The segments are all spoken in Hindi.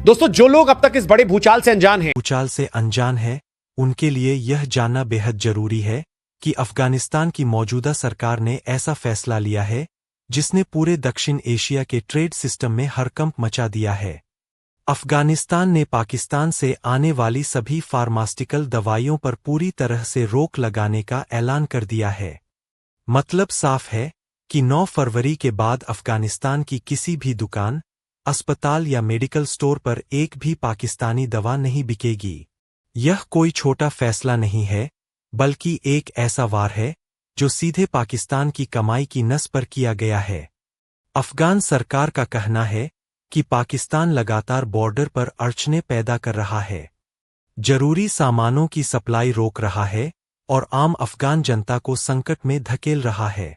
दोस्तों, जो लोग अब तक इस बड़े भूचाल से अनजान है उनके लिए यह जानना बेहद जरूरी है कि अफगानिस्तान की मौजूदा सरकार ने ऐसा फैसला लिया है जिसने पूरे दक्षिण एशिया के ट्रेड सिस्टम में हड़कंप मचा दिया है। अफगानिस्तान ने पाकिस्तान से आने वाली सभी फार्मास्यूटिकल दवाइयों पर पूरी तरह से रोक लगाने का ऐलान कर दिया है। मतलब साफ है कि 9 फरवरी के बाद अफगानिस्तान की किसी भी दुकान, अस्पताल या मेडिकल स्टोर पर एक भी पाकिस्तानी दवा नहीं बिकेगी। यह कोई छोटा फैसला नहीं है, बल्कि एक ऐसा वार है जो सीधे पाकिस्तान की कमाई की नस पर किया गया है। अफगान सरकार का कहना है कि पाकिस्तान लगातार बॉर्डर पर अड़चनें पैदा कर रहा है, जरूरी सामानों की सप्लाई रोक रहा है और आम अफगान जनता को संकट में धकेल रहा है।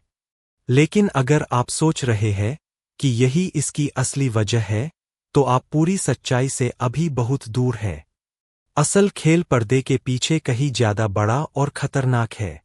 लेकिन अगर आप सोच रहे हैं कि यही इसकी असली वजह है, तो आप पूरी सच्चाई से अभी बहुत दूर है। असल खेल पर्दे के पीछे कहीं ज्यादा बड़ा और खतरनाक है।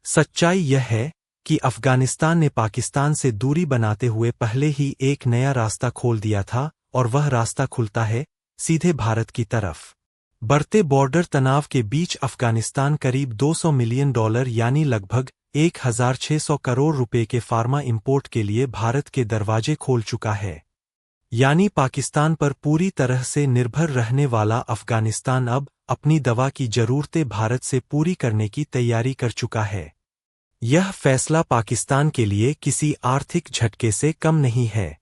सच्चाई यह है कि अफगानिस्तान ने पाकिस्तान से दूरी बनाते हुए पहले ही एक नया रास्ता खोल दिया था, और वह रास्ता खुलता है सीधे भारत की तरफ। बढ़ते बॉर्डर तनाव के बीच अफगानिस्तान करीब $200 मिलियन यानी लगभग 1600 करोड़ रुपए के फार्मा इंपोर्ट के लिए भारत के दरवाजे खोल चुका है। यानी पाकिस्तान पर पूरी तरह से निर्भर रहने वाला अफगानिस्तान अब अपनी दवा की जरूरतें भारत से पूरी करने की तैयारी कर चुका है। यह फैसला पाकिस्तान के लिए किसी आर्थिक झटके से कम नहीं है,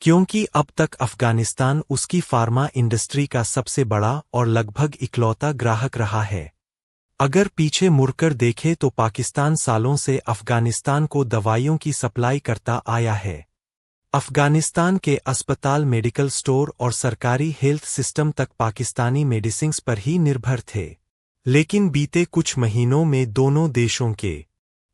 क्योंकि अब तक अफगानिस्तान उसकी फार्मा इंडस्ट्री का सबसे बड़ा और लगभग इकलौता ग्राहक रहा है। अगर पीछे मुड़कर देखें तो पाकिस्तान सालों से अफगानिस्तान को दवाइयों की सप्लाई करता आया है। अफगानिस्तान के अस्पताल, मेडिकल स्टोर और सरकारी हेल्थ सिस्टम तक पाकिस्तानी मेडिसिन्स पर ही निर्भर थे। लेकिन बीते कुछ महीनों में दोनों देशों के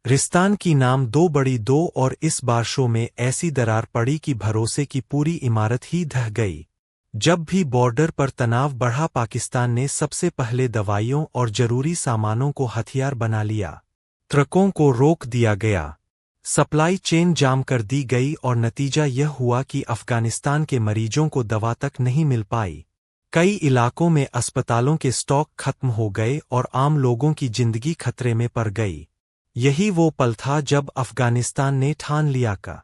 रिश्तान की नाम दो बड़ी दो और इस बार शो में ऐसी दरार पड़ी कि भरोसे की पूरी इमारत ही ढह गई। जब भी बॉर्डर पर तनाव बढ़ा, पाकिस्तान ने सबसे पहले दवाइयों और जरूरी सामानों को हथियार बना लिया। ट्रकों को रोक दिया गया, सप्लाई चेन जाम कर दी गई और नतीजा यह हुआ कि अफगानिस्तान के मरीजों को दवा तक नहीं मिल पाई। कई इलाकों में अस्पतालों के स्टॉक खत्म हो गए और आम लोगों की जिंदगी खतरे में पड़ गई। यही वो पल था जब अफगानिस्तान ने ठान लिया कि